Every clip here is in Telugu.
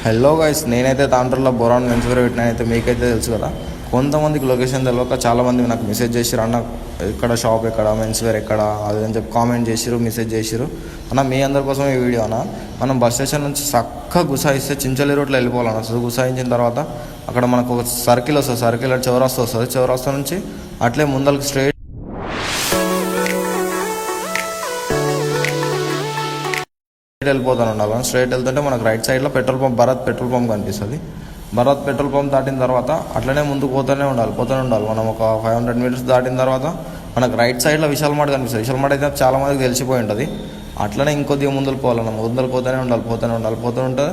హలో గైస్, నేనైతే తాండ్రలో బొరాన్ మెన్స్వేర్ పెట్టినైతే మీకైతే తెలుసు కదా. కొంతమందికి లొకేషన్ తెలియక చాలామంది నాకు మెసేజ్ చేసిరు, అన్న ఎక్కడ షాప్ ఎక్కడ, మెన్స్వేర్ ఎక్కడ అది అని చెప్పి కామెంట్ చేసిరు, మెసేజ్ చేసిరు. అన్న మీ అందరి కోసం ఈ వీడియో అన్న. మనం బస్ స్టేషన్ నుంచి చక్కగా గుసాయిస్తే చించలి రోడ్లో వెళ్ళిపోవాలన్న. సో గుసాయించిన తర్వాత అక్కడ మనకు ఒక సర్కిల్ వస్తుంది, సర్కిల్ చౌరాస్తా వస్తుంది. చౌరాస్తా నుంచి అట్లే ముందరికి స్ట్రైట్ వెళ్ళిపోతాను ఉండాలి. స్ట్రైట్ వెళ్తుంటే మనకు రైట్ సైడ్లో petrol pump, Bharat petrol pump కనిపిస్తుంది. భరత్ పెట్రోల్ పంప్ దాటిన తర్వాత అట్లనే ముందుకు పోతూనే ఉండాలి. మనం ఒక 500 మీటర్స్ దాటిన తర్వాత మనకు రైట్ సైడ్లో విశాల్ మార్ట్ కనిపిస్తుంది. విశాల్ మార్ట్ అయితే చాలా మందికి తెలిసిపోయి ఉంటుంది. అట్లనే ఇంకొద్దిగా ముందుకు పోవాలన్న, ముందుకు పోతూనే ఉంటే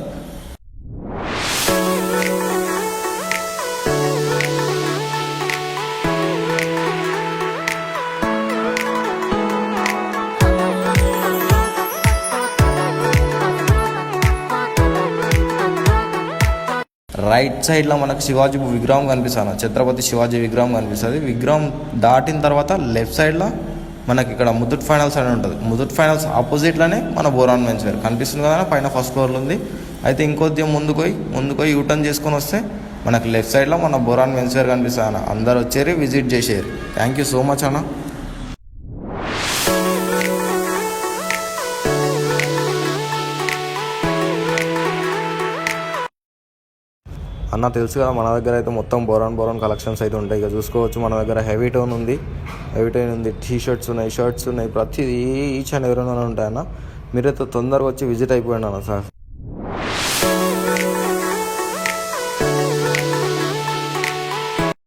రైట్ సైడ్లో మనకు శివాజీ విగ్రహం కనిపిస్తుంది, ఛత్రపతి శివాజీ విగ్రహం కనిపిస్తుంది. విగ్రహం దాటిన తర్వాత లెఫ్ట్ సైడ్లో మనకి ఇక్కడ ముత్తూట్ ఫైనాన్స్ అని ఉంటుంది. ముత్తూట్ ఫైనాన్స్ ఆపోజిట్లోనే మన బొరాన్ మెన్స్వేర్ కనిపిస్తుంది కదా, పైన ఫస్ట్ ఫ్లోర్లో ఉంది. అయితే ఇంకొద్దిగా ముందుకు యూటర్న్ చేసుకొని వస్తే మనకి లెఫ్ట్ సైడ్లో మన బొరాన్ మెన్స్వేర్ కనిపిస్తుంది అన్న. అందరు వచ్చేరి విజిట్ చేసేరు. థ్యాంక్ యూ సో మచ్ అన్న. అన్న తెలుసు కదా, మన దగ్గర అయితే మొత్తం బొరాన్ కలెక్షన్స్ అయితే ఉంటాయి. ఇక చూసుకోవచ్చు, మన దగ్గర హెవీ టోన్ ఉంది, టీ షర్ట్స్ ఉన్నాయి, షర్ట్స్ ఉన్నాయి, ప్రతిదీ ఈచ్ అండ్ ఎవరీ ఉంటాయన్న. మీరైతే తొందరగా వచ్చి విజిట్ అయిపోయింది అన్న సార్.